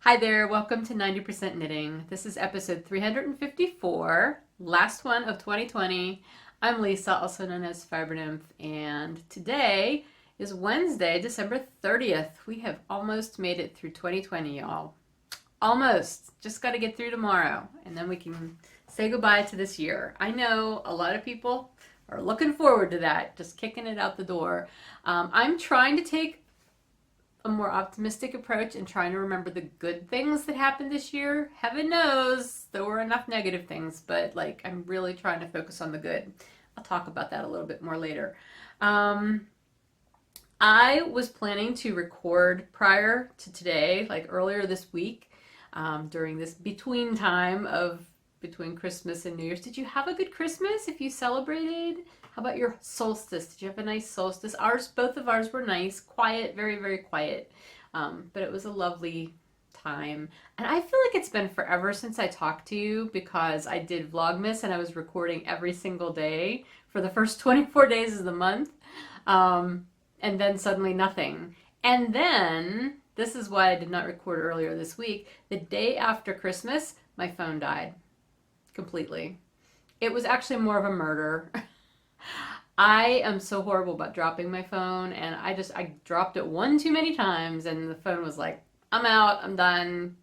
Hi there, welcome to 90% Knitting. This is episode 354, last one of 2020. I'm Lisa, also known as Fiber Nymph, and today is Wednesday, December 30th. We have almost made it through 2020, y'all. Almost. Just got to get through tomorrow, and then we can say goodbye to this year. I know a lot of people are looking forward to that, just kicking it out the door. I'm trying to take a more optimistic approach and trying to remember the good things that happened this year. Heaven knows there were enough negative things, but I'm really trying to focus on the good. I'll talk about that a little bit more later. I was planning to record prior to today, like earlier this week, during this between time of between Christmas and New Year's. Did you have a good Christmas if you celebrated? How about your solstice? Did you have a nice solstice? Both of ours were nice, quiet, very, very quiet. But it was a lovely time. And I feel like it's been forever since I talked to you because I did Vlogmas and I was recording every single day for the first 24 days of the month. And then suddenly nothing. And then, this is why I did not record earlier this week, the day after Christmas, my phone died completely. It was actually more of a murder. I am so horrible about dropping my phone, and I dropped it one too many times, and the phone was like, I'm out, I'm done.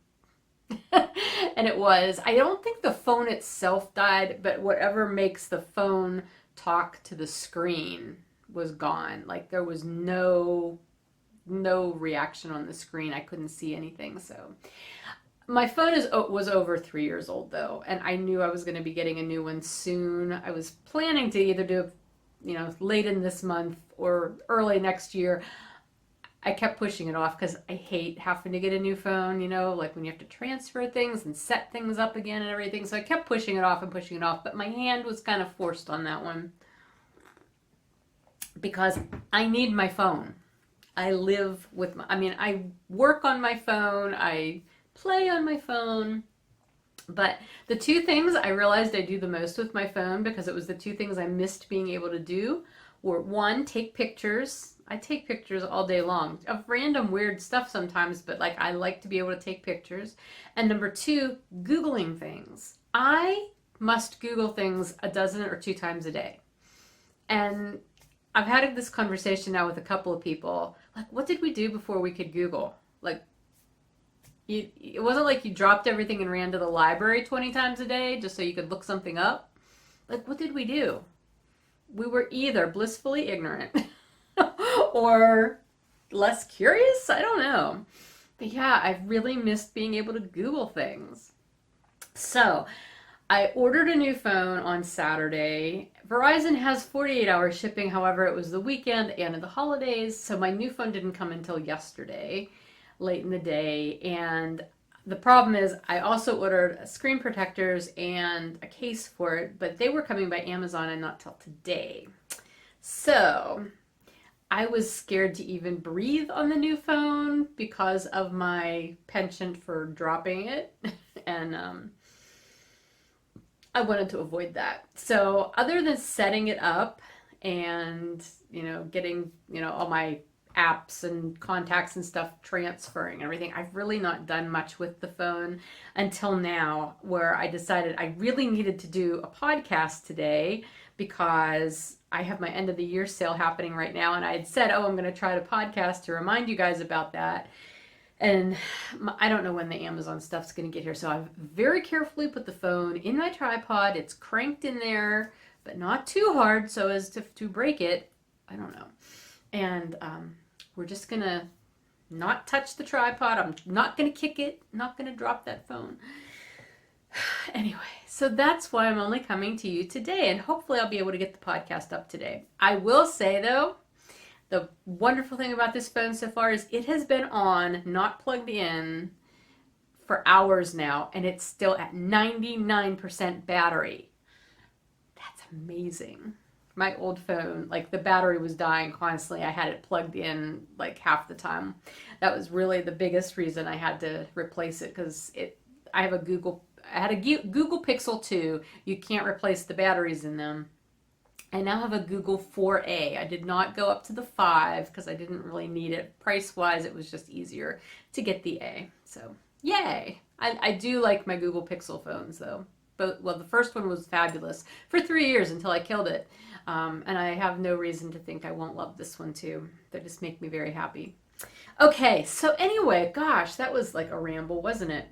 And it was. I don't think the phone itself died, but whatever makes the phone talk to the screen was gone. Like there was no reaction on the screen. I couldn't see anything, so. My phone was over 3 years old though, and I knew I was going to be getting a new one soon. I was planning to either do, late in this month or early next year. I kept pushing it off because I hate having to get a new phone, like when you have to transfer things and set things up again and everything. So I kept pushing it off and pushing it off, but my hand was kind of forced on that one because I need my phone. I live with I work on my phone. I play on my phone, but the two things I realized I do the most with my phone, because it was the two things I missed being able to do, were one, take pictures. I take pictures all day long of random weird stuff sometimes, but I like to be able to take pictures. And number two, Googling things. I must Google things a dozen or two times a day. And I've had this conversation now with a couple of people, what did we do before we could Google? It wasn't like you dropped everything and ran to the library 20 times a day just so you could look something up. What did we do? We were either blissfully ignorant or less curious. I don't know. But yeah, I really missed being able to Google things. So I ordered a new phone on Saturday. Verizon has 48-hour shipping. However, it was the weekend and the holidays, so my new phone didn't come until yesterday, late in the day. And the problem is I also ordered screen protectors and a case for it, but they were coming by Amazon and not till today. So I was scared to even breathe on the new phone because of my penchant for dropping it. And I wanted to avoid that. So other than setting it up and, getting, all my apps and contacts and stuff transferring and everything, I've really not done much with the phone until now, where I decided I really needed to do a podcast today because I have my end of the year sale happening right now, and I had said, I'm going to try to podcast to remind you guys about that. And I don't know when the Amazon stuff's going to get here, so I've very carefully put the phone in my tripod. It's cranked in there, but not too hard so as to break it. I don't know. And we're just going to not touch the tripod. I'm not going to kick it. Not going to drop that phone. Anyway, so that's why I'm only coming to you today, and hopefully I'll be able to get the podcast up today. I will say, though, the wonderful thing about this phone so far is it has been on, not plugged in, for hours now, and it's still at 99% battery. That's amazing. My old phone, the battery was dying constantly. I had it plugged in half the time. That was really the biggest reason I had to replace it, because I had a Google Pixel 2. You can't replace the batteries in them. I now have a Google 4A. I did not go up to the 5 because I didn't really need it. Price-wise, it was just easier to get the A. So Yay! I do like my Google Pixel phones though. Well, the first one was fabulous for 3 years until I killed it. And I have no reason to think I won't love this one too. They just make me very happy. Okay, so anyway, gosh, that was like a ramble, wasn't it?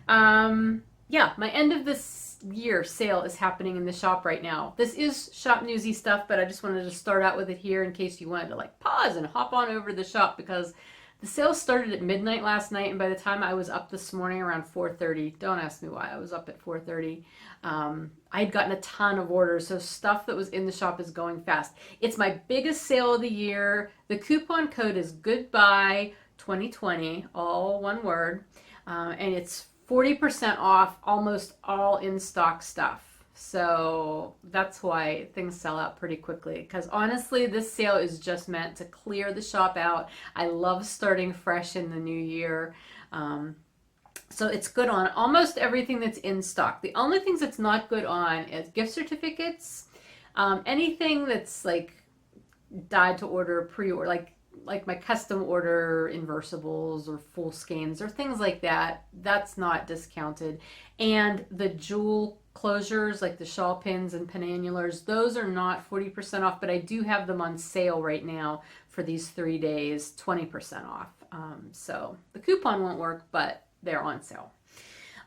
Yeah, my end of this year sale is happening in the shop right now. This is shop newsy stuff, but I just wanted to start out with it here in case you wanted to like pause and hop on over to the shop, because the sale started at midnight last night, and by the time I was up this morning around 4:30, don't ask me why I was up at 4:30, I had gotten a ton of orders, so stuff that was in the shop is going fast. It's my biggest sale of the year. The coupon code is goodbye 2020, all one word, and it's 40% off almost all in stock stuff. So that's why things sell out pretty quickly, because honestly this sale is just meant to clear the shop out. I love starting fresh in the new year. So it's good on almost everything that's in stock. The only things it's not good on is gift certificates, anything that's like dyed to order, pre-order, like my custom order inversibles or full skeins or things like that. That's not discounted. And the jewel closures like the shawl pins and penannulars, those are not 40% off, but I do have them on sale right now for these 3 days, 20% off. So the coupon won't work, but they're on sale.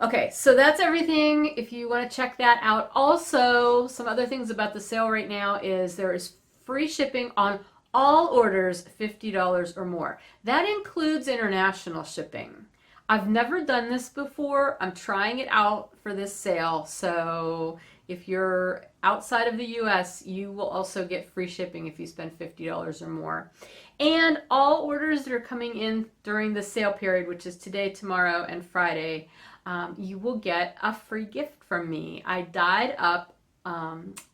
Okay, so that's everything if you want to check that out. Also, some other things about the sale right now is there is free shipping on all orders $50 or more. That includes international shipping. I've never done this before. I'm trying it out for this sale. So if you're outside of the US, you will also get free shipping if you spend $50 or more. And all orders that are coming in during the sale period, which is today, tomorrow, and Friday, you will get a free gift from me. I dyed up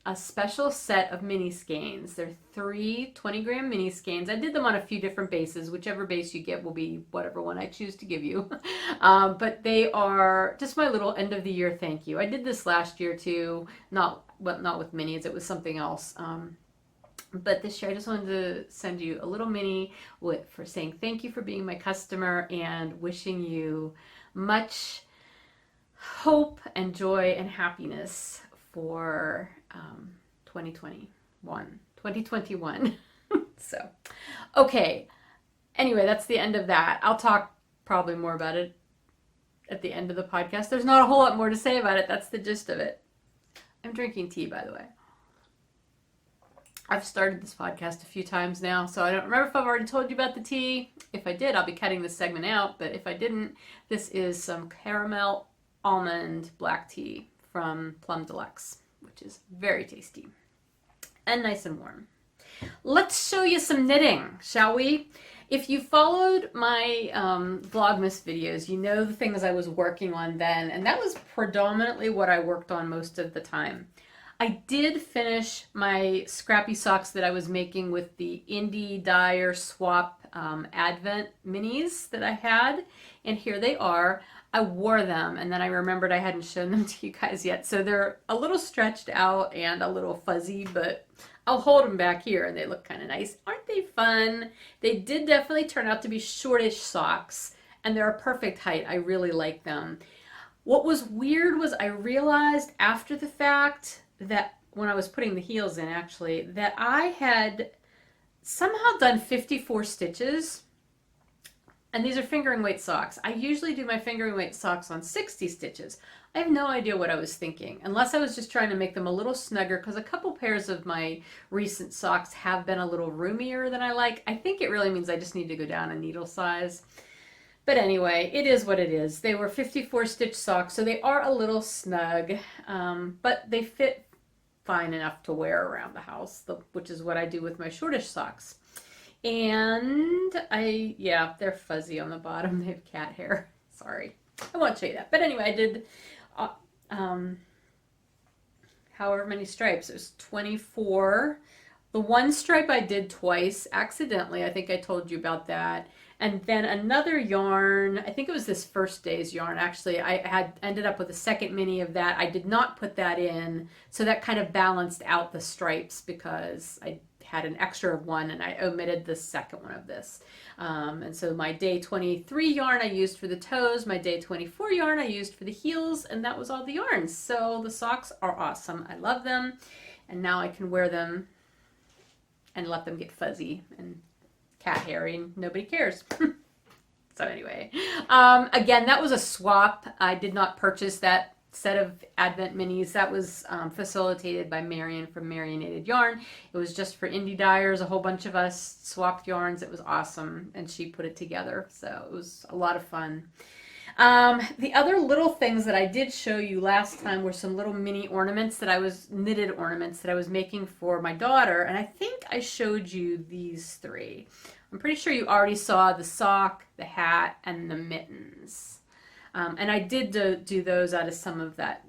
a special set of mini skeins. They're 3 20-gram mini skeins. I did them on a few different bases. Whichever base you get will be whatever one I choose to give you. But they are just my little end of the year thank you. I did this last year too. Not with minis. It was something else. But this year I just wanted to send you a little mini for saying thank you for being my customer and wishing you much hope and joy and happiness for 2021. So, okay. Anyway, that's the end of that. I'll talk probably more about it at the end of the podcast. There's not a whole lot more to say about it. That's the gist of it. I'm drinking tea, by the way. I've started this podcast a few times now, so I don't remember if I've already told you about the tea. If I did, I'll be cutting this segment out, but if I didn't, this is some caramel almond black tea from Plum Deluxe, which is very tasty and nice and warm. Let's show you some knitting, shall we? If you followed my Vlogmas videos, you know the things I was working on then, and that was predominantly what I worked on most of the time. I did finish my scrappy socks that I was making with the Indie Dyer Swap Advent minis that I had, and here they are. I wore them, and then I remembered I hadn't shown them to you guys yet, so they're a little stretched out and a little fuzzy, but I'll hold them back here, and they look kind of nice. Aren't they fun? They did definitely turn out to be shortish socks, and they're a perfect height. I really like them. What was weird was I realized after the fact that when I was putting the heels in, actually, that I had somehow done 54 stitches. And these are fingering weight socks. I usually do my fingering weight socks on 60 stitches. I have no idea what I was thinking, unless I was just trying to make them a little snugger, because a couple pairs of my recent socks have been a little roomier than I like. I think it really means I just need to go down a needle size. But anyway, it is what it is. They were 54 stitch socks, so they are a little snug, but they fit fine enough to wear around the house, which is what I do with my shortish socks. And they're fuzzy on the bottom. They have cat hair. Sorry, I won't show you that. But anyway, I did however many stripes. It was 24. The one stripe I did twice accidentally. I think I told you about that. And then another yarn, I think it was this first day's yarn, actually. I had ended up with a second mini of that. I did not put that in, so that kind of balanced out the stripes because I had an extra of one, and I omitted the second one of this. And so my day 23 yarn I used for the toes, my day 24 yarn I used for the heels, and that was all the yarns. So the socks are awesome. I love them, and now I can wear them and let them get fuzzy and cat hairy, and nobody cares. So anyway, again, that was a swap. I did not purchase that set of Advent minis. That was facilitated by Marion from Marionated Yarn. It was just for indie dyers. A whole bunch of us swapped yarns. It was awesome, and she put it together, so it was a lot of fun. The other little things that I did show you last time were some little mini ornaments knitted ornaments that I was making for my daughter, and I think I showed you these three. I'm pretty sure you already saw the sock, the hat, and the mittens. And I did do those out of some of that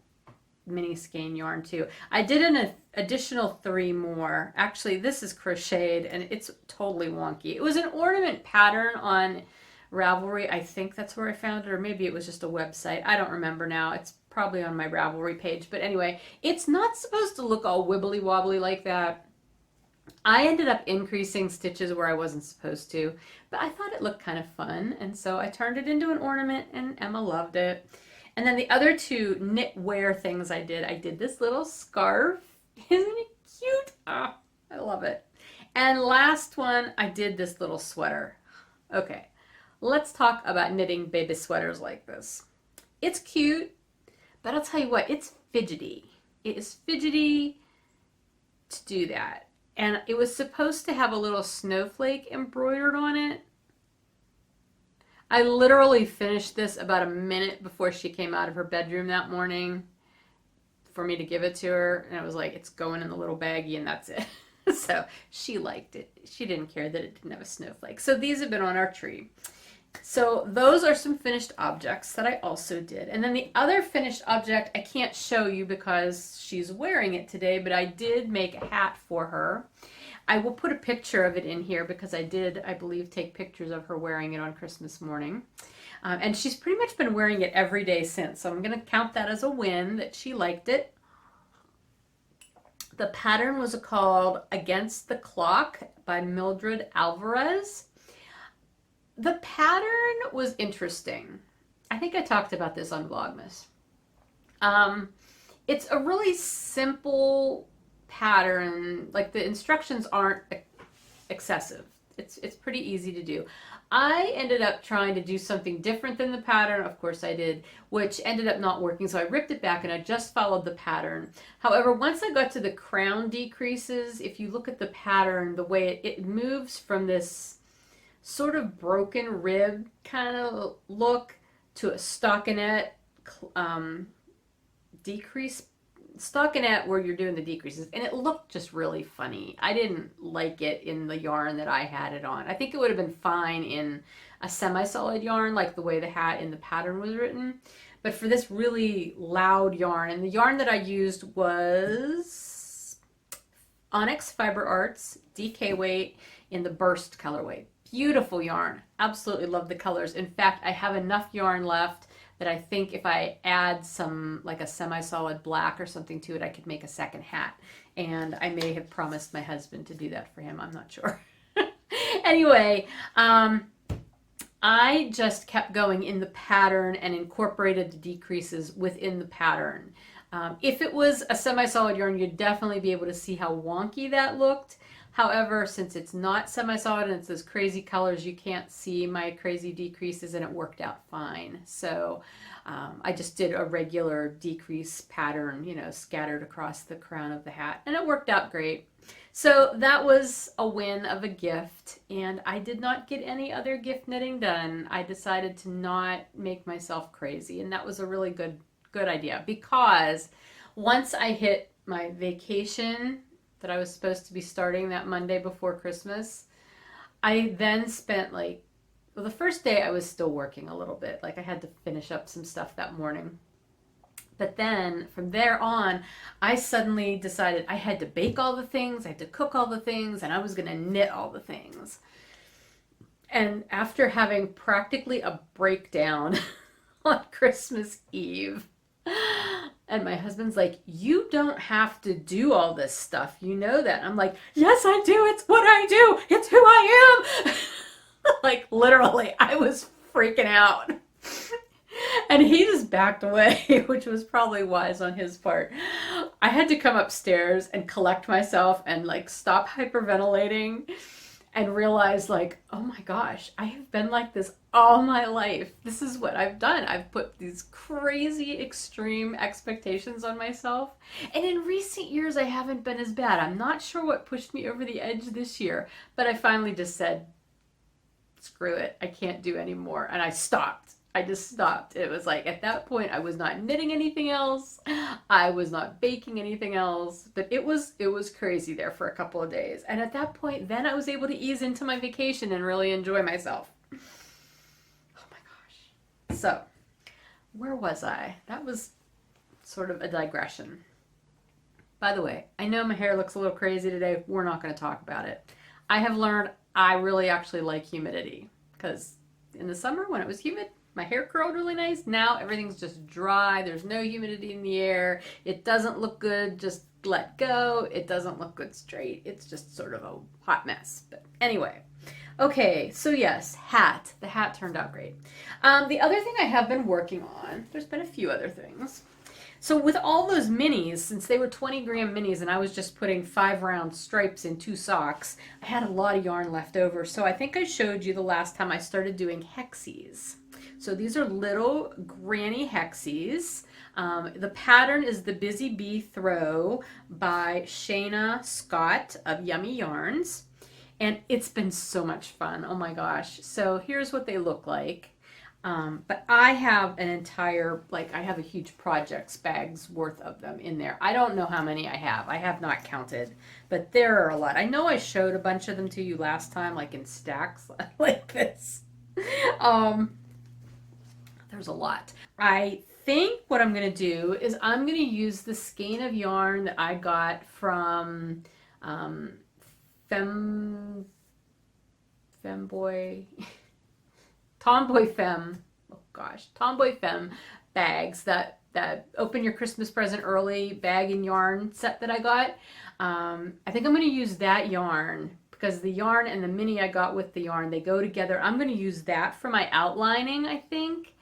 mini skein yarn too. I did an additional 3 more. Actually, this is crocheted and it's totally wonky. It was an ornament pattern on Ravelry. I think that's where I found it, or maybe it was just a website. I don't remember now. It's probably on my Ravelry page. But anyway, it's not supposed to look all wibbly wobbly like that. I ended up increasing stitches where I wasn't supposed to, but I thought it looked kind of fun, and so I turned it into an ornament, and Emma loved it. And then the other 2 knitwear things I did this little scarf. Isn't it cute? Oh, I love it. And last one, I did this little sweater. Okay, let's talk about knitting baby sweaters like this. It's cute, but I'll tell you what, it's fidgety. It is fidgety to do that. And it was supposed to have a little snowflake embroidered on it. I literally finished this about a minute before she came out of her bedroom that morning for me to give it to her. And I was like, it's going in the little baggie and that's it. So she liked it. She didn't care that it didn't have a snowflake. So these have been on our tree. So those are some finished objects that I also did. And then the other finished object I can't show you because she's wearing it today, but I did make a hat for her. I will put a picture of it in here because I did, I believe, take pictures of her wearing it on Christmas morning. And she's pretty much been wearing it every day since. So I'm going to count that as a win that she liked it. The pattern was called Against the Clock by Mildred Alvarez. The pattern was interesting. I think I talked about this on Vlogmas. It's a really simple pattern. Like, the instructions aren't excessive. It's pretty easy to do. I ended up trying to do something different than the pattern. Of course I did, which ended up not working. So I ripped it back and I just followed the pattern. However, once I got to the crown decreases, if you look at the pattern, the way it moves from this sort of broken rib kind of look to a stockinette decrease, stockinette where you're doing the decreases, and it looked just really funny. I didn't like it in the yarn that I had it on. I think it would have been fine in a semi-solid yarn like the way the hat in the pattern was written, but for this really loud yarn, and the yarn that I used was Onyx Fiber Arts DK weight in the burst colorway. Beautiful yarn. Absolutely love the colors. In fact, I have enough yarn left that I think if I add some, like a semi-solid black or something to it, I could make a second hat. And I may have promised my husband to do that for him. I'm not sure. Anyway, I just kept going in the pattern and incorporated the decreases within the pattern. If it was a semi-solid yarn, you'd definitely be able to see how wonky that looked. However, since it's not semi-solid and it's those crazy colors, you can't see my crazy decreases, and it worked out fine. So I just did a regular decrease pattern, you know, scattered across the crown of the hat, and it worked out great. So that was a win of a gift, and I did not get any other gift knitting done. I decided to not make myself crazy, and that was a really good idea, because once I hit my vacation that I was supposed to be starting that Monday before Christmas, I then spent well, the first day I was still working a little bit. Like, I had to finish up some stuff that morning. But then from there on, I suddenly decided I had to bake all the things, I had to cook all the things, and I was going to knit all the things. And after having practically a breakdown on Christmas Eve, And my husband's like, you don't have to do all this stuff. You know that. I'm like, yes, I do. It's what I do. It's who I am. Like, literally, I was freaking out. And he just backed away, which was probably wise on his part. I had to come upstairs and collect myself and like stop hyperventilating and realize like, oh my gosh, I have been like this all my life. This is what I've done. I've put these crazy extreme expectations on myself. And in recent years, I haven't been as bad. I'm not sure what pushed me over the edge this year, but I finally just said, screw it. I can't do anymore. And I stopped. I just stopped. It was like, at that point, I was not knitting anything else. I was not baking anything else, but it was crazy there for a couple of days. And at that point, then I was able to ease into my vacation and really enjoy myself. Oh my gosh. So, where was I? That was sort of a digression. By the way, I know my hair looks a little crazy today. We're not going to talk about it. I have learned I really actually like humidity, because in the summer when it was humid, my hair curled really nice. Now everything's just dry. There's no humidity in the air. It doesn't look good. Just let go. It doesn't look good straight. It's just sort of a hot mess. But anyway. Okay, so yes, hat. The hat turned out great. The other thing I have been working on, there's been a few other things. So with all those minis, since they were 20-gram minis and I was just putting 5 round stripes in 2 socks, I had a lot of yarn left over. So I think I showed you the last time I started doing hexies. So these are little granny hexies. The pattern is the Busy Bee Throw by Shaina Scott of Yummy Yarns. And it's been so much fun. Oh my gosh. So here's what they look like. But I have an entire, like, I have a huge projects bag's worth of them in there. I don't know how many I have. I have not counted, but there are a lot. I know I showed a bunch of them to you last time, like in stacks like this. There's a lot. I think what I'm going to do is I'm going to use the skein of yarn that I got from Tomboy Femme, oh gosh, Tomboy Femme bags, that open your Christmas present early bag and yarn set that I got. I think I'm going to use that yarn because the yarn and the mini I got with the yarn, they go together. I'm going to use that for my outlining, I think,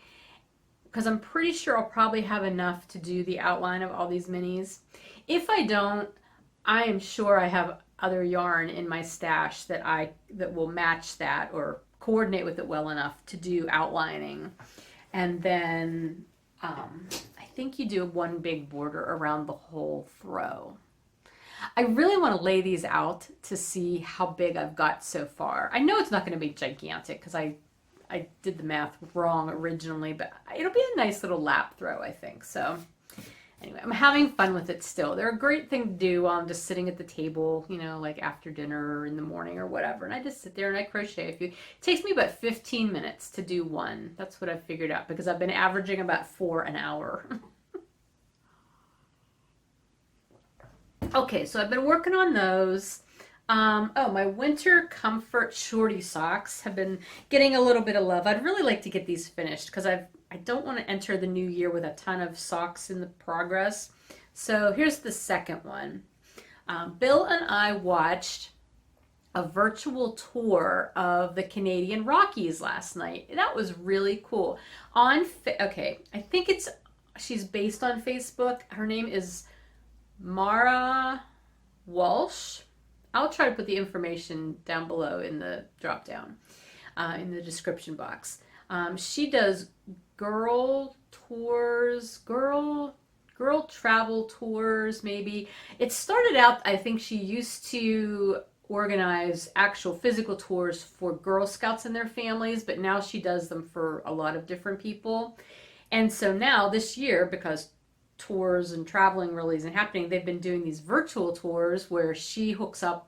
because I'm pretty sure I'll probably have enough to do the outline of all these minis. If I don't, I am sure I have other yarn in my stash that will match that or coordinate with it well enough to do outlining. And then I think you do one big border around the whole throw. I really want to lay these out to see how big I've got so far. I know it's not going to be gigantic because I did the math wrong originally, but it'll be a nice little lap throw, I think. So anyway, I'm having fun with it still. They're a great thing to do while I'm just sitting at the table, you know, like after dinner or in the morning or whatever. And I just sit there and I crochet. It takes me about 15 minutes to do one. That's what I've figured out because I've been averaging about 4 an hour. Okay, so I've been working on those. Oh, my winter comfort shorty socks have been getting a little bit of love. I'd really like to get these finished because I don't want to enter the new year with a ton of socks in the progress. So here's the second one. Bill and I watched a virtual tour of the Canadian Rockies last night. That was really cool. Okay, I think she's based on Facebook. Her name is Mara Walsh. I'll try to put the information down below in the drop down, in the description box. She does girl tours, girl travel tours, maybe. It started out, I think she used to organize actual physical tours for Girl Scouts and their families, but now she does them for a lot of different people. And so now this year, because tours and traveling really isn't happening, they've been doing these virtual tours where she hooks us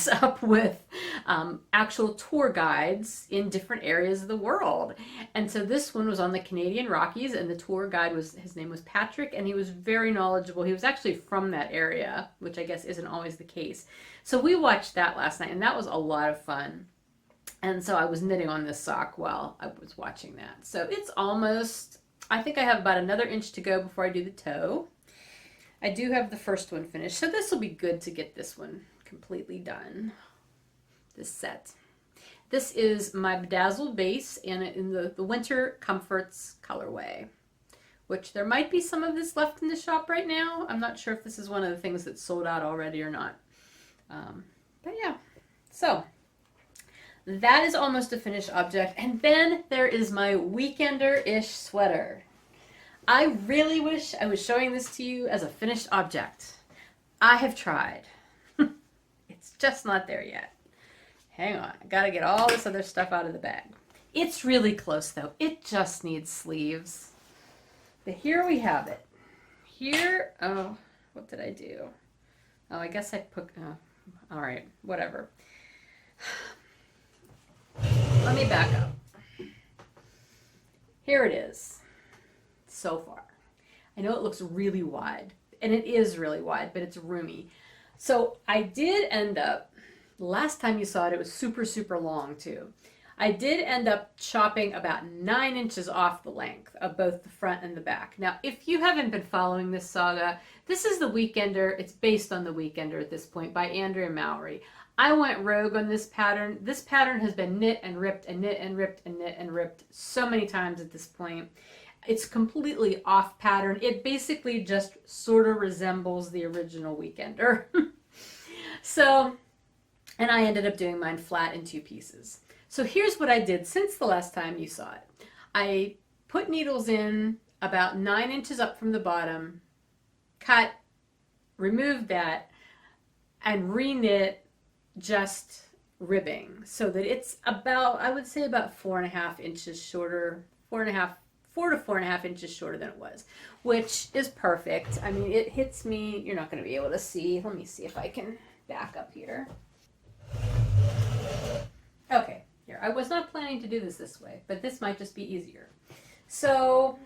up with actual tour guides in different areas of the world. And so this one was on the Canadian Rockies, and the tour guide his name was Patrick, and he was very knowledgeable. He was actually from that area, which I guess isn't always the case. So we watched that last night, and that was a lot of fun. And so I was knitting on this sock while I was watching that. So it's almost I think I have about another inch to go before I do the toe. I do have the first one finished, so this will be good to get this one completely done, this set. This is my Bedazzled base and in the Winter Comforts colorway, which there might be some of this left in the shop right now. I'm not sure if this is one of the things that's sold out already or not. But yeah, so that is almost a finished object. And then there is my Weekender-ish sweater. I really wish I was showing this to you as a finished object. I have tried. It's just not there yet. Hang on, I gotta get all this other stuff out of the bag. It's really close though. It just needs sleeves. But here we have it. Here, oh, what did I do? Oh, I guess I put, oh, all right, whatever. Let me back up. Here it is, so far. I know it looks really wide, and it is really wide, but it's roomy. So I did end up, last time you saw it, it was super, super long too. I did end up chopping about 9 inches off the length of both the front and the back. Now, if you haven't been following this saga, this is the Weekender. It's based on the Weekender at this point by Andrea Mowry. I went rogue on this pattern. This pattern has been knit and ripped and knit and ripped and knit and ripped so many times at this point. It's completely off pattern. It basically just sort of resembles the original Weekender. So, and I ended up doing mine flat in 2 pieces. So here's what I did since the last time you saw it. I put needles in about 9 inches up from the bottom, cut, removed that, and re-knit just ribbing so that it's about, I would say about 4.5 inches shorter, 4 to 4.5 inches shorter than it was, which is perfect. I mean, it hits me, you're not going to be able to see. Let me see if I can back up here. Okay. Here, I was not planning to do this way, but this might just be easier. So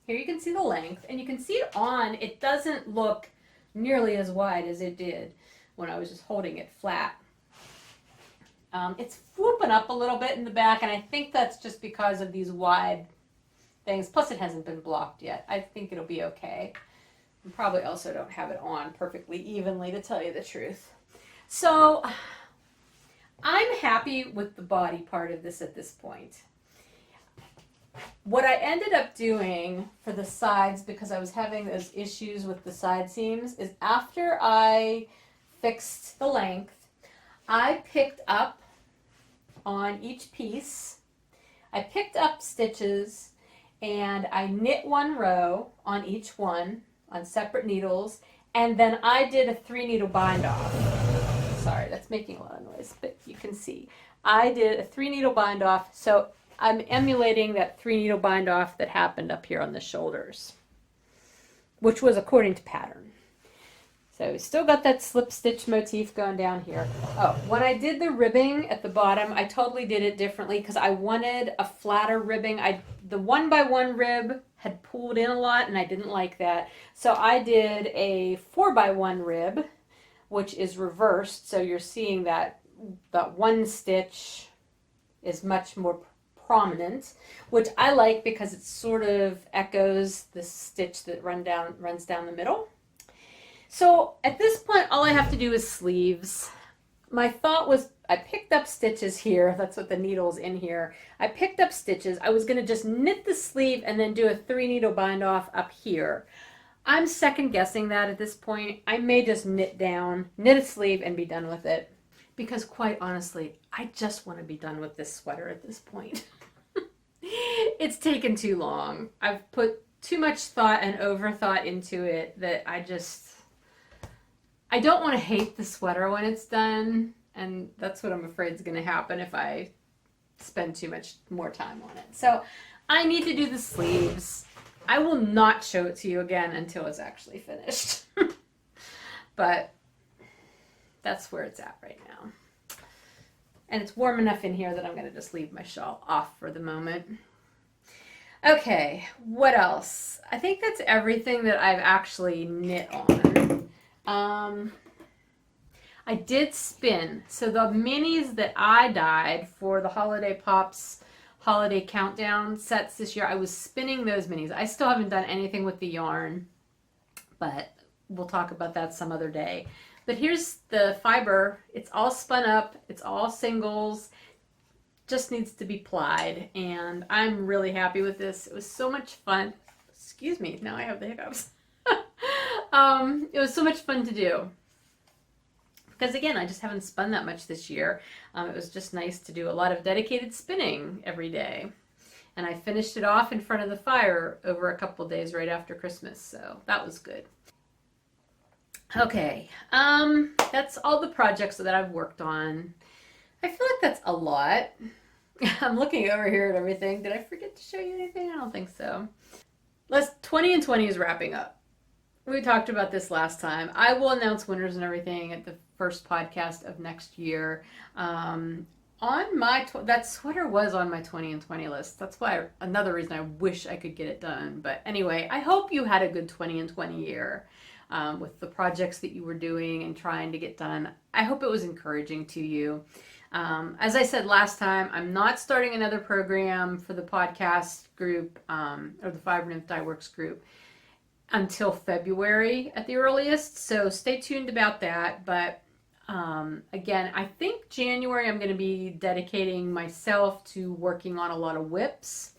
here you can see the length, and you can see it on. It doesn't look nearly as wide as it did when I was just holding it flat. It's swooping up a little bit in the back, and I think that's just because of these wide things. Plus, it hasn't been blocked yet. I think it'll be okay. I probably also don't have it on perfectly evenly, to tell you the truth. So I'm happy with the body part of this at this point. What I ended up doing for the sides, because I was having those issues with the side seams, is after I fixed the length, I picked up on each piece, I picked up stitches, and I knit 1 row on each one on separate needles, and then I did a 3 needle bind off. Sorry, that's making a lot of noise, but you can see. I did a 3 needle bind off, so I'm emulating that 3 needle bind off that happened up here on the shoulders, which was according to pattern. So we still got that slip stitch motif going down here. Oh, when I did the ribbing at the bottom, I totally did it differently because I wanted a flatter ribbing. The 1x1 rib had pulled in a lot, and I didn't like that. So I did a 4x1 rib, which is reversed, so you're seeing that one stitch is much more prominent, which I like because it sort of echoes the stitch that runs down the middle. So at this point, all I have to do is sleeves. My thought was I picked up stitches here. That's what the needle's in here. I picked up stitches. I was going to just knit the sleeve and then do a 3 needle bind off up here. I'm second guessing that at this point. I may just knit a sleeve and be done with it. Because quite honestly, I just want to be done with this sweater at this point. It's taken too long. I've put too much thought and overthought into it that I don't want to hate the sweater when it's done. And that's what I'm afraid is going to happen if I spend too much more time on it. So I need to do the sleeves. I will not show it to you again until it's actually finished. But that's where it's at right now. And it's warm enough in here that I'm going to just leave my shawl off for the moment. Okay, what else? I think that's everything that I've actually knit on. I did spin. So the minis that I dyed for the Holiday Pops holiday countdown sets this year. I was spinning those minis. I still haven't done anything with the yarn, but we'll talk about that some other day. But here's the fiber. It's all spun up. It's all singles. Just needs to be plied, and I'm really happy with this. It was so much fun. Excuse me, now I have the hiccups. It was so much fun to do. Because again, I just haven't spun that much this year. It was just nice to do a lot of dedicated spinning every day. And I finished it off in front of the fire over a couple days right after Christmas, so that was good. Okay, that's all the projects that I've worked on. I feel like that's a lot. I'm looking over here at everything. Did I forget to show you anything? I don't think so. 20 and 20 is wrapping up. We talked about this last time. I will announce winners and everything at the first podcast of next year. That sweater was on my 20 and 20 list. That's why another reason I wish I could get it done. But anyway, I hope you had a good 20 and 20 year with the projects that you were doing and trying to get done. I hope it was encouraging to you. As I said last time, I'm not starting another program for the podcast group or the Fiber Nymph Dye Works group until February at the earliest. So stay tuned about that. But again, I think January I'm going to be dedicating myself to working on a lot of whips.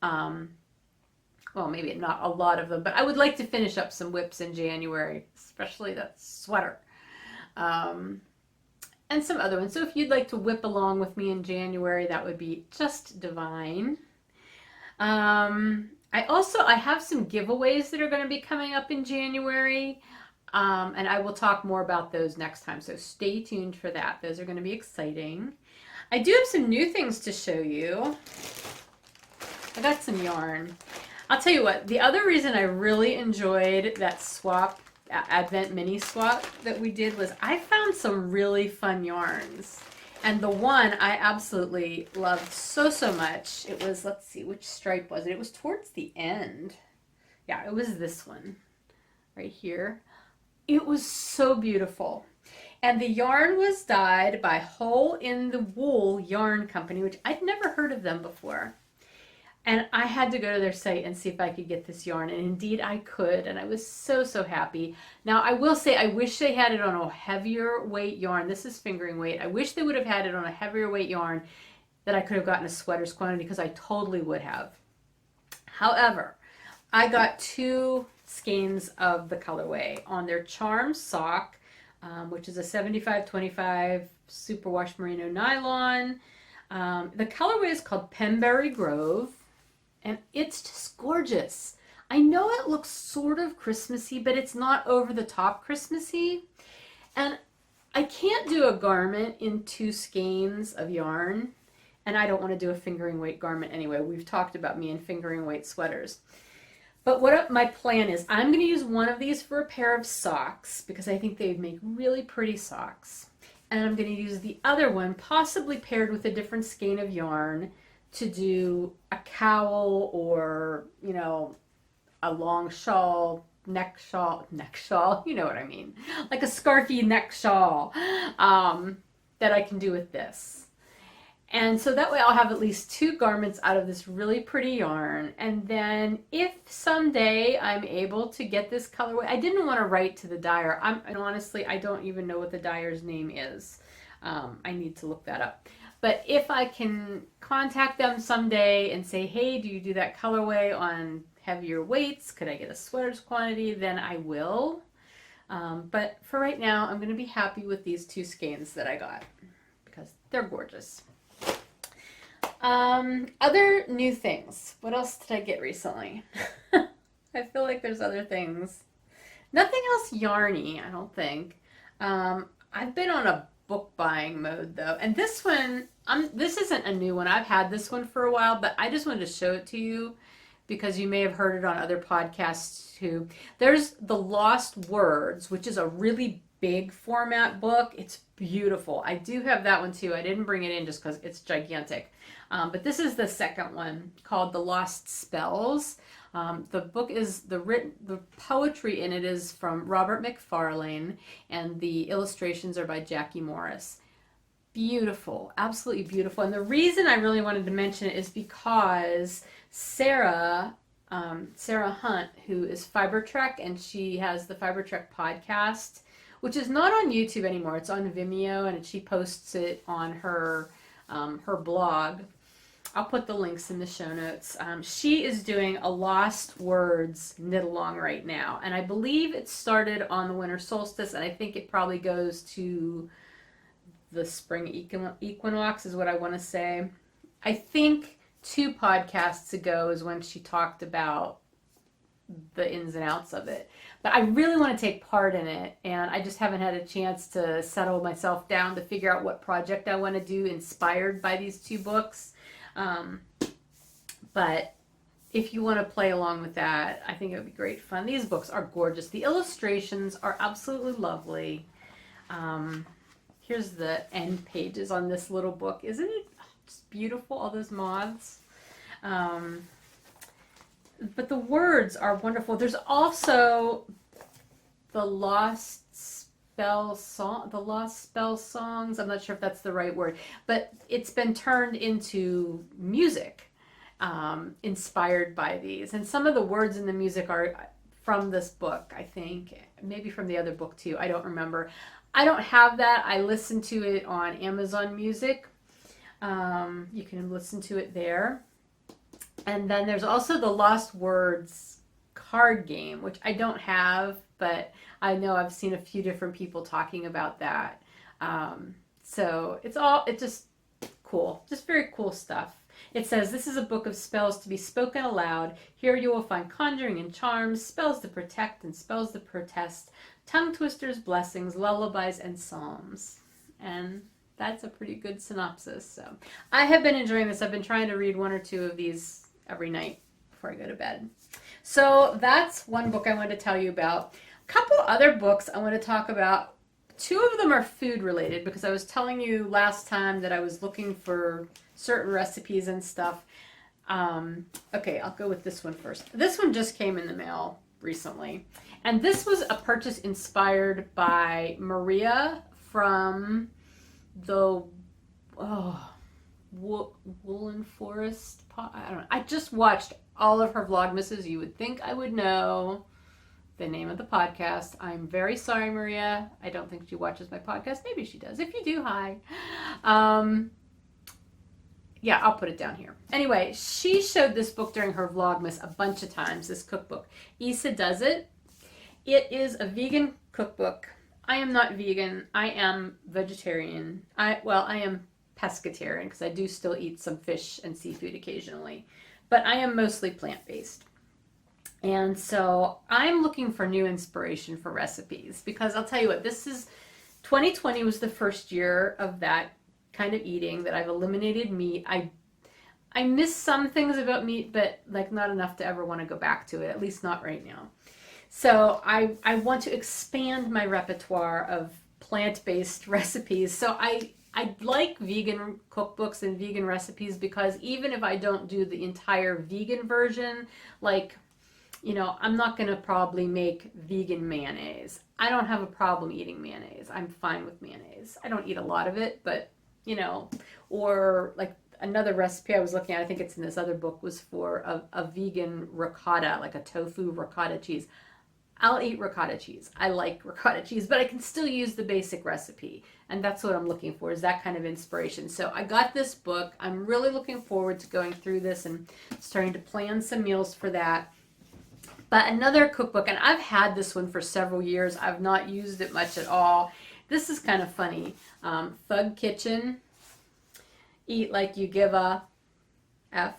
Well, maybe not a lot of them, but I would like to finish up some whips in January, especially that sweater. And some other ones. So if you'd like to whip along with me in January, that would be just divine. I have some giveaways that are going to be coming up in January. And I will talk more about those next time. So stay tuned for that. Those are going to be exciting. I do have some new things to show you. I got some yarn. I'll tell you what, the other reason I really enjoyed that swap, Advent mini swap that we did was I found some really fun yarns. And the one I absolutely loved so much, it was, let's see, which stripe was it? It was towards the end. Yeah, it was this one right here. It was so beautiful. And the yarn was dyed by Hole in the Wool Yarn Company, which I'd never heard of them before. And I had to go to their site and see if I could get this yarn. And indeed I could. And I was so happy. Now I will say I wish they had it on a heavier weight yarn. This is fingering weight. I wish they would have had it on a heavier weight yarn that I could have gotten a sweater's quantity, because I totally would have. However, I got 2 skeins of the colorway on their Charm sock, which is a 75-25 superwash merino nylon. The colorway is called Pembury Grove, and it's just gorgeous. I know it looks sort of Christmassy, but it's not over the top Christmassy. And I can't do a garment in 2 skeins of yarn, and I don't want to do a fingering weight garment anyway. We've talked about me and fingering weight sweaters. But what my plan is, I'm going to use one of these for a pair of socks, because I think they'd make really pretty socks. And I'm going to use the other one, possibly paired with a different skein of yarn, to do a cowl or, you know, a long shawl, neck shawl, you know what I mean. Like a scarfy neck shawl that I can do with this. And so that way I'll have at least 2 garments out of this really pretty yarn. And then if someday I'm able to get this colorway, I didn't want to write to the dyer. And honestly, I don't even know what the dyer's name is. I need to look that up. But if I can contact them someday and say, hey, do you do that colorway on heavier weights? Could I get a sweater's quantity? Then I will. But for right now, I'm going to be happy with these 2 skeins that I got, because they're gorgeous. Other new things. What else did I get recently? I feel like there's other things. Nothing else yarny, I don't think. I've been on a book buying mode though. And this one, this isn't a new one. I've had this one for a while, but I just wanted to show it to you because you may have heard it on other podcasts too. There's The Lost Words, which is a really big format book. It's beautiful. I do have that one too. I didn't bring it in just because it's gigantic. But this is the second one, called The Lost Spells. The book is the poetry in it is from Robert McFarlaine, and the illustrations are by Jackie Morris. beautiful, absolutely beautiful. And the reason I really wanted to mention it is because Sarah Hunt, who is Fiber Trek, and she has the Fiber Trek podcast, which is not on YouTube anymore. It's on Vimeo, and she posts it on her her blog. I'll put the links in the show notes. She is doing a Lost Words knit along right now, and I believe it started on the winter solstice, and I think it probably goes to the spring equinox is what I want to say. I think 2 podcasts ago is when she talked about the ins and outs of it. But I really want to take part in it, and I just haven't had a chance to settle myself down to figure out what project I want to do inspired by these 2 books. But if you want to play along with that, I think it would be great fun. These books are gorgeous. The illustrations are absolutely lovely. Here's the end pages on this little book. Isn't it just beautiful, all those moths? But the words are wonderful. There's also the Lost Spell Songs. I'm not sure if that's the right word, but it's been turned into music, inspired by these. And some of the words in the music are from this book, I think. Maybe from the other book too. I don't remember. I don't have that. I listen to it on Amazon Music. You can listen to it there. And then there's also the Lost Words card game, which I don't have, but I know I've seen a few different people talking about that. So it's just cool, just very cool stuff. It says, this is a book of spells to be spoken aloud. Here you will find conjuring and charms, spells to protect and spells to protest, tongue twisters, blessings, lullabies, and psalms. And that's a pretty good synopsis. So I have been enjoying this. I've been trying to read 1 or 2 of these every night before I go to bed. So that's one book I wanted to tell you about. A couple other books I want to talk about. 2 of them are food related because I was telling you last time that I was looking for certain recipes and stuff. Okay, I'll go with this one first. This one just came in the mail recently. And this was a purchase inspired by Maria from the Woolen Forest. I don't know. I just watched all of her Vlogmases. You would think I would know the name of the podcast. I'm very sorry, Maria. I don't think she watches my podcast. Maybe she does. If you do, hi. Yeah, I'll put it down here. Anyway, she showed this book during her Vlogmas a bunch of times, this cookbook. Isa Does It. It is a vegan cookbook. I am not vegan. I am vegetarian. I am pescatarian because I do still eat some fish and seafood occasionally. But I am mostly plant-based. And so I'm looking for new inspiration for recipes because I'll tell you what, 2020 was the first year of that kind of eating that I've eliminated meat. I miss some things about meat, but like not enough to ever want to go back to it, at least not right now. So I want to expand my repertoire of plant-based recipes. So I like vegan cookbooks and vegan recipes because even if I don't do the entire vegan version, like, you know, I'm not going to probably make vegan mayonnaise. I don't have a problem eating mayonnaise. I'm fine with mayonnaise. I don't eat a lot of it, but, you know, or like another recipe I was looking at, I think it's in this other book, was for a vegan ricotta, like a tofu ricotta cheese. I'll eat ricotta cheese. I like ricotta cheese, but I can still use the basic recipe. And that's what I'm looking for, is that kind of inspiration. So I got this book. I'm really looking forward to going through this and starting to plan some meals for that. But another cookbook, and I've had this one for several years. I've not used it much at all. This is kind of funny. Thug Kitchen. Eat like you give a F.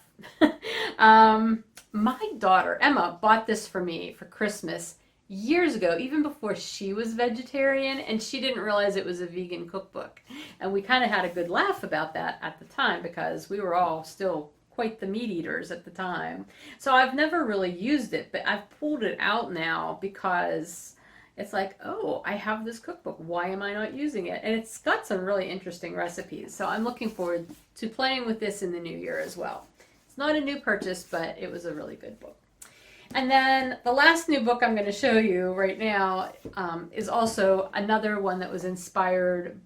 My daughter, Emma, bought this for me for Christmas years ago, even before she was vegetarian, and she didn't realize it was a vegan cookbook. And we kind of had a good laugh about that at the time because we were all still quite the meat eaters at the time. So I've never really used it, but I've pulled it out now because it's like, oh, I have this cookbook. Why am I not using it? And it's got some really interesting recipes. So I'm looking forward to playing with this in the new year as well. It's not a new purchase, but it was a really good book. And then the last new book I'm going to show you right now is also another one that was inspired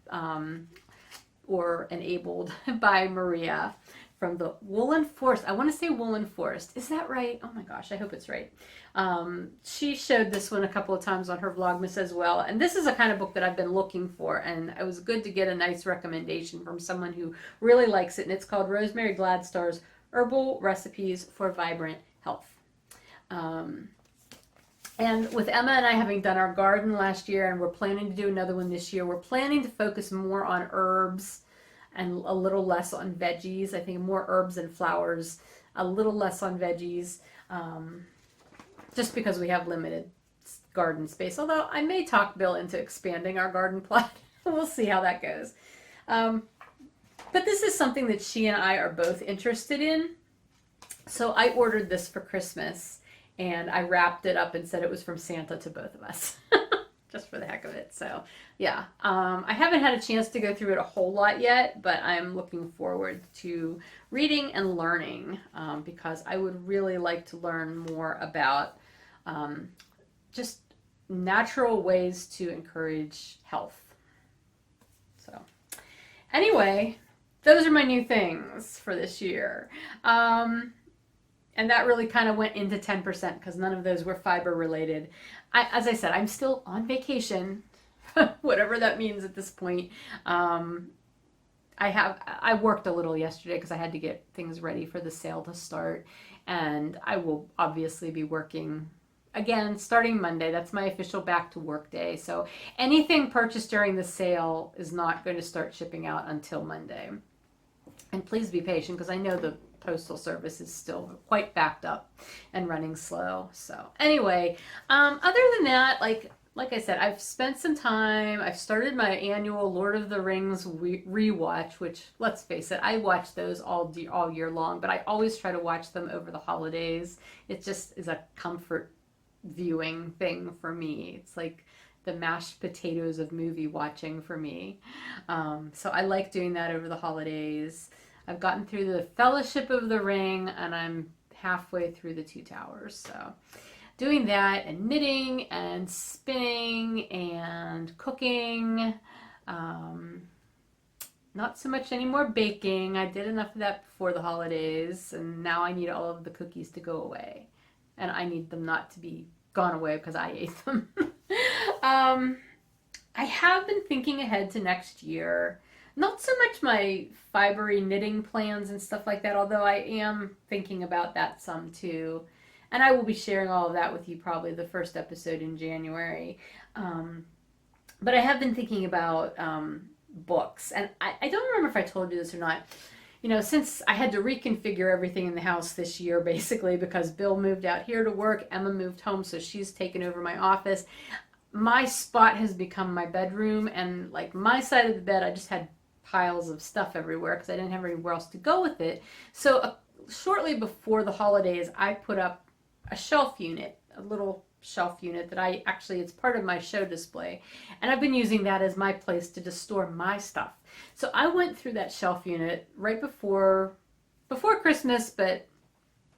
or enabled by Maria from the Woolen Forest. I want to say Woolen Forest. Is that right? Oh my gosh, I hope it's right. She showed this one a couple of times on her Vlogmas as well. And this is a kind of book that I've been looking for. And it was good to get a nice recommendation from someone who really likes it. And it's called Rosemary Gladstar's Herbal Recipes for Vibrant Health. And with Emma and I having done our garden last year, and we're planning to do another one this year, we're planning to focus more on herbs and a little less on veggies. I think more herbs and flowers, a little less on veggies, just because we have limited garden space. Although I may talk Bill into expanding our garden plot. We'll see how that goes. But this is something that she and I are both interested in. So I ordered this for Christmas. And I wrapped it up and said it was from Santa to both of us, just for the heck of it. So, yeah, I haven't had a chance to go through it a whole lot yet, but I'm looking forward to reading and learning because I would really like to learn more about just natural ways to encourage health. So, anyway, those are my new things for this year. And that really kind of went into 10% because none of those were fiber related. As I said, I'm still on vacation, whatever that means at this point. I worked a little yesterday because I had to get things ready for the sale to start. And I will obviously be working again starting Monday. That's my official back to work day. So anything purchased during the sale is not going to start shipping out until Monday. And please be patient because I know the postal service is still quite backed up and running slow. So anyway, other than that, like I said, I've spent some time. I've started my annual Lord of the Rings rewatch, which, let's face it, I watch those all year long, but I always try to watch them over the holidays. It just is a comfort viewing thing for me. It's like the mashed potatoes of movie watching for me. So I like doing that over the holidays. I've gotten through the Fellowship of the Ring, and I'm halfway through the Two Towers. So doing that and knitting and spinning and cooking. Not so much anymore baking. I did enough of that before the holidays, and now I need all of the cookies to go away. And I need them not to be gone away because I ate them. I have been thinking ahead to next year. Not so much my fibery knitting plans and stuff like that, although I am thinking about that some too. And I will be sharing all of that with you probably the first episode in January. But I have been thinking about books. And I don't remember if I told you this or not. You know, since I had to reconfigure everything in the house this year, basically, because Bill moved out here to work, Emma moved home, so she's taken over my office. My spot has become my bedroom, and like my side of the bed, I just had piles of stuff everywhere because I didn't have anywhere else to go with it. So shortly before the holidays, I put up a shelf unit, a little shelf unit that it's part of my show display. And I've been using that as my place to just store my stuff. So I went through that shelf unit right before Christmas, but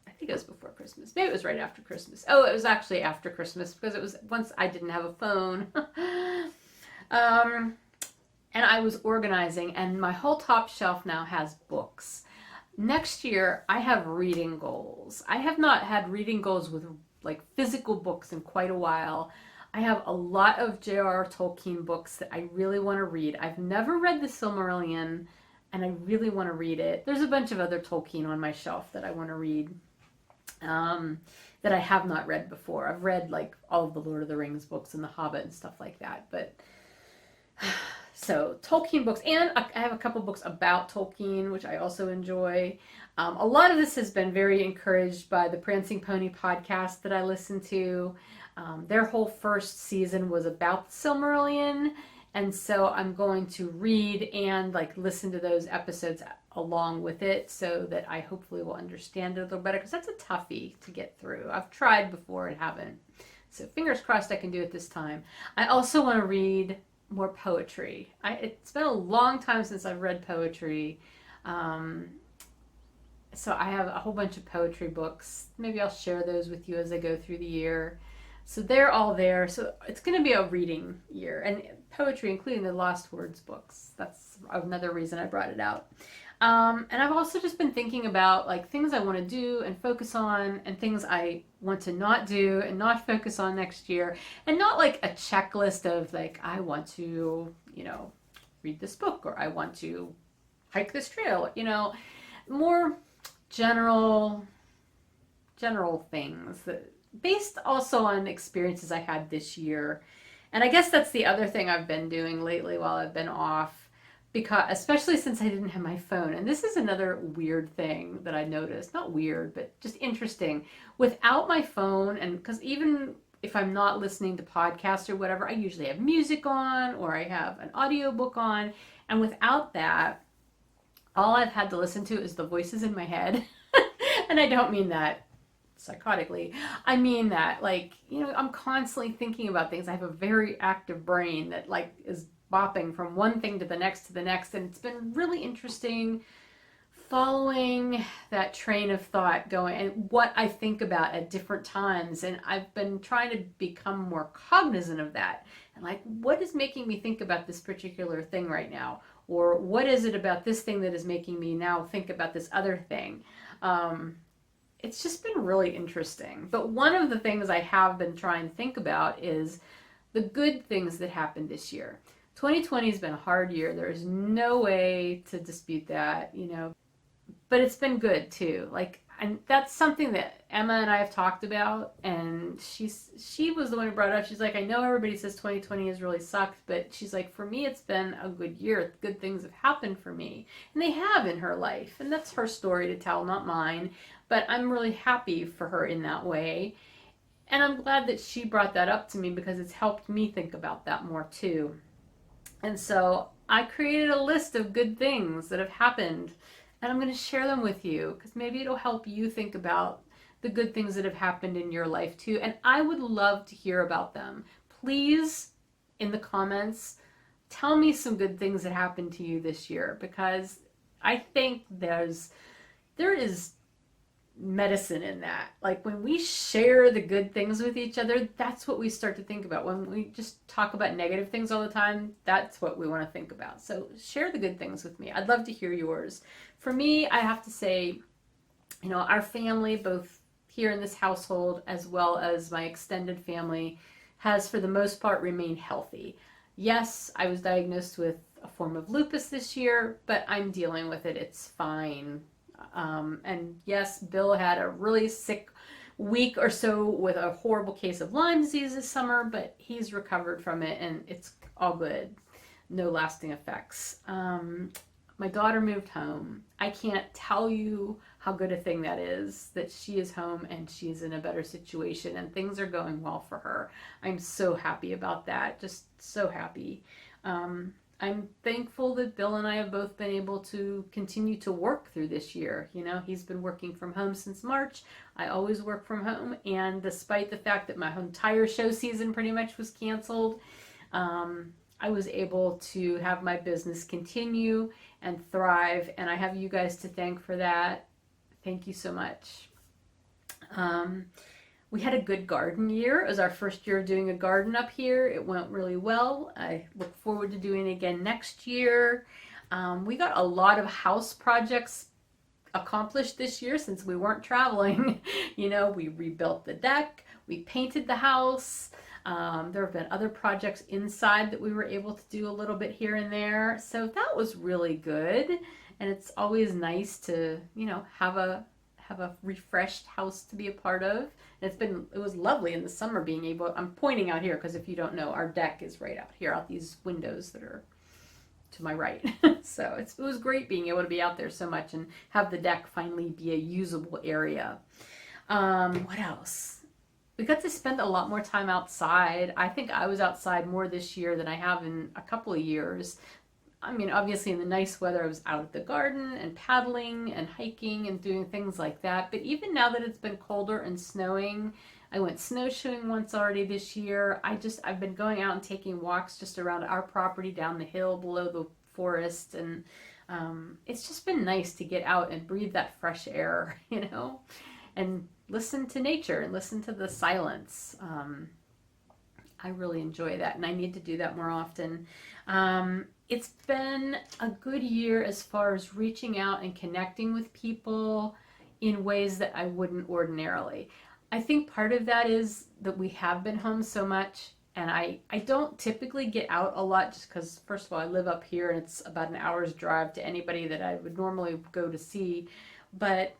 I think it was before Christmas. Maybe it was right after Christmas. Oh, it was actually after Christmas because it was once I didn't have a phone. And I was organizing, and my whole top shelf now has books. Next year, I have reading goals. I have not had reading goals with like physical books in quite a while. I have a lot of J.R.R. Tolkien books that I really want to read. I've never read The Silmarillion, and I really want to read it. There's a bunch of other Tolkien on my shelf that I want to read that I have not read before. I've read like all of the Lord of the Rings books and The Hobbit and stuff like that, but... So Tolkien books, and I have a couple books about Tolkien, which I also enjoy. A lot of this has been very encouraged by the Prancing Pony podcast that I listen to. Their whole first season was about the Silmarillion, and so I'm going to read and like listen to those episodes along with it so that I hopefully will understand it a little better, because that's a toughie to get through. I've tried before and haven't. So fingers crossed I can do it this time. I also want to read more poetry. It's been a long time since I've read poetry. So I have a whole bunch of poetry books. Maybe I'll share those with you as I go through the year. So they're all there. So it's going to be a reading year, and poetry, including the Lost Words books. That's another reason I brought it out. And I've also just been thinking about like things I want to do and focus on, and things I want to not do and not focus on next year, and not like a checklist of like I want to, read this book, or I want to hike this trail, more general things that based also on experiences I had this year. And I guess that's the other thing I've been doing lately while I've been off, because especially since I didn't have my phone. And this is another weird thing that I noticed. Not weird, but just interesting. Without my phone, and because even if I'm not listening to podcasts or whatever, I usually have music on or I have an audiobook on. And without that, all I've had to listen to is the voices in my head. And I don't mean that psychotically. I mean that, like, I'm constantly thinking about things. I have a very active brain that, like, is bopping from one thing to the next, and it's been really interesting following that train of thought going and what I think about at different times. And I've been trying to become more cognizant of that, and like, what is making me think about this particular thing right now, or what is it about this thing that is making me now think about this other thing. It's just been really interesting. But one of the things I have been trying to think about is the good things that happened this year. 2020 has been a hard year. There's no way to dispute that, but it's been good too. Like, and that's something that Emma and I have talked about, and she was the one who brought it up. She's like, I know everybody says 2020 has really sucked, but she's like, for me, it's been a good year. Good things have happened for me, and they have in her life, and that's her story to tell, not mine. But I'm really happy for her in that way. And I'm glad that she brought that up to me, because it's helped me think about that more too. And so I created a list of good things that have happened, and I'm going to share them with you, because maybe it'll help you think about the good things that have happened in your life too. And I would love to hear about them. Please, in the comments, tell me some good things that happened to you this year, because I think there is medicine in that. Like, when we share the good things with each other, that's what we start to think about. When we just talk about negative things all the time, that's what we want to think about. So share the good things with me. I'd love to hear yours. For me, I have to say, our family, both here in this household as well as my extended family, has for the most part remained healthy. Yes, I was diagnosed with a form of lupus this year, but I'm dealing with it. It's fine. And yes, Bill had a really sick week or so with a horrible case of Lyme disease this summer, but he's recovered from it and it's all good. No lasting effects. My daughter moved home. I can't tell you how good a thing that is, that she is home and she's in a better situation and things are going well for her. I'm so happy about that. Just so happy. I'm thankful that Bill and I have both been able to continue to work through this year. He's been working from home since March. I always work from home. And despite the fact that my entire show season pretty much was canceled, I was able to have my business continue and thrive. And I have you guys to thank for that. Thank you so much. We had a good garden year. It was our first year of doing a garden up here. It went really well. I look forward to doing it again next year. We got a lot of house projects accomplished this year since we weren't traveling. We rebuilt the deck, we painted the house. There have been other projects inside that we were able to do a little bit here and there. So that was really good. And it's always nice to, have a refreshed house to be a part of. And it was lovely in the summer being able, I'm pointing out here because if you don't know, our deck is right out here, out these windows that are to my right. So it was great being able to be out there so much and have the deck finally be a usable area. What else? We got to spend a lot more time outside. I think I was outside more this year than I have in a couple of years. I mean, obviously in the nice weather, I was out at the garden and paddling and hiking and doing things like that. But even now that it's been colder and snowing, I went snowshoeing once already this year. I've been going out and taking walks just around our property down the hill below the forest. And it's just been nice to get out and breathe that fresh air, and listen to nature and listen to the silence. I really enjoy that, and I need to do that more often. It's been a good year as far as reaching out and connecting with people in ways that I wouldn't ordinarily. I think part of that is that we have been home so much, and I don't typically get out a lot just because, first of all, I live up here and it's about an hour's drive to anybody that I would normally go to see. But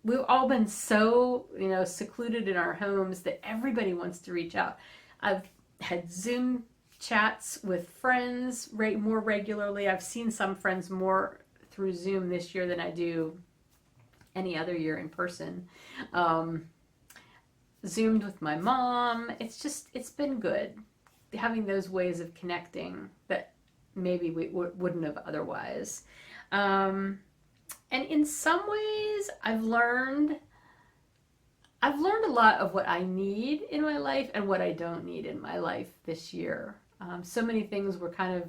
we've all been so, secluded in our homes that everybody wants to reach out. I've had Zoom chats with friends more regularly. I've seen some friends more through Zoom this year than I do any other year in person. Zoomed with my mom. It's been good having those ways of connecting that maybe we wouldn't have otherwise. And in some ways, I've learned a lot of what I need in my life and what I don't need in my life this year. So many things were kind of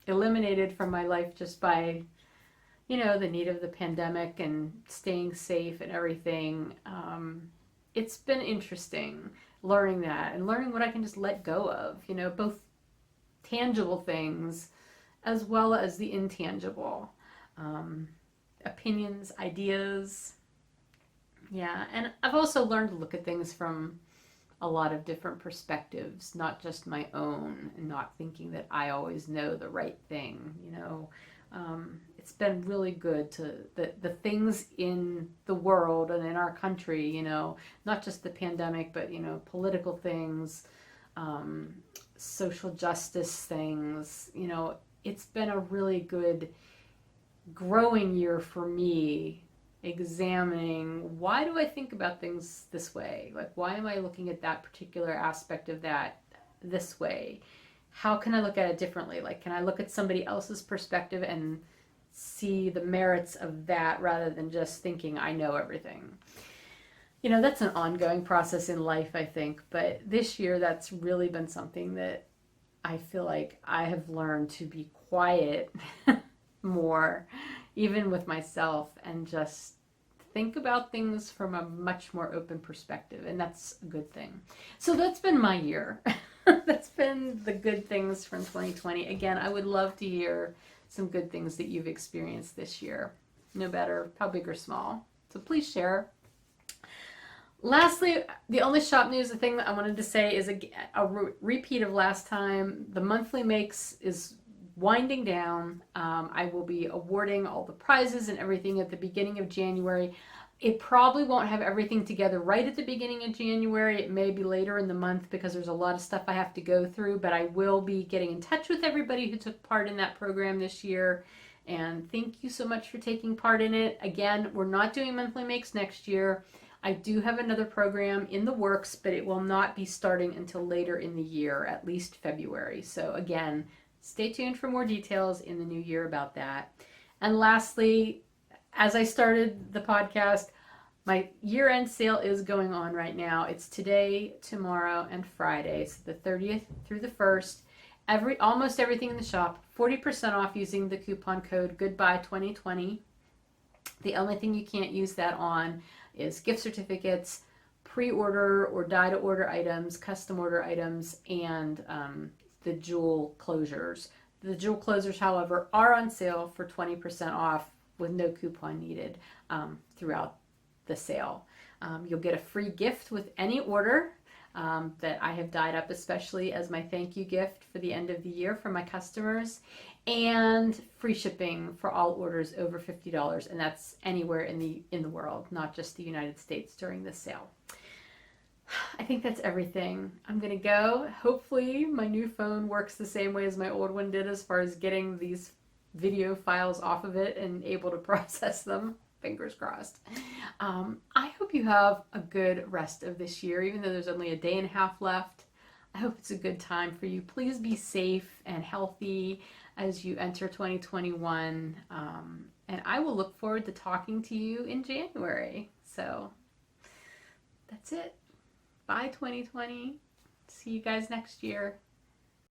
eliminated from my life just by, the need of the pandemic and staying safe and everything. It's been interesting learning that and learning what I can just let go of, both tangible things as well as the intangible. Opinions, ideas. Yeah, and I've also learned to look at things from a lot of different perspectives, not just my own, and not thinking that I always know the right thing, It's been really good to the things in the world and in our country, not just the pandemic, but, political things, social justice things, it's been a really good growing year for me, examining why do I think about things this way? Like, why am I looking at that particular aspect of that this way? How can I look at it differently? Like, can I look at somebody else's perspective and see the merits of that rather than just thinking I know everything? That's an ongoing process in life, I think. But this year, that's really been something that I feel like I have learned to be quiet more, even with myself, and just think about things from a much more open perspective, and that's a good thing. So that's been my year. That's been the good things from 2020. Again, I would love to hear some good things that you've experienced this year, no matter how big or small. So please share. Lastly, the only shop news, the thing that I wanted to say is a repeat of last time. The monthly makes is winding down. I will be awarding all the prizes and everything at the beginning of January. It probably won't have everything together right at the beginning of January. It may be later in the month because there's a lot of stuff I have to go through, but I will be getting in touch with everybody who took part in that program this year. And thank you so much for taking part in it. Again, we're not doing monthly makes next year. I do have another program in the works, but it will not be starting until later in the year, at least February. So again, stay tuned for more details in the new year about that. And lastly, as I started the podcast, my year-end sale is going on right now. It's today, tomorrow, and Friday, so the 30th through the 1st. Almost everything in the shop, 40% off using the coupon code GOODBYE2020. The only thing you can't use that on is gift certificates, pre-order or die-to-order items, custom order items, and the jewel closures. The jewel closures, however, are on sale for 20% off with no coupon needed throughout the sale. You'll get a free gift with any order that I have dyed up, especially as my thank you gift for the end of the year for my customers, and free shipping for all orders over $50, and that's anywhere in the world, not just the United States during this sale. I think that's everything. I'm gonna go. Hopefully my new phone works the same way as my old one did as far as getting these video files off of it and able to process them. Fingers crossed. I hope you have a good rest of this year, even though there's only a day and a half left. I hope it's a good time for you. Please be safe and healthy as you enter 2021. And I will look forward to talking to you in January. So that's it. Bye 2020. See you guys next year.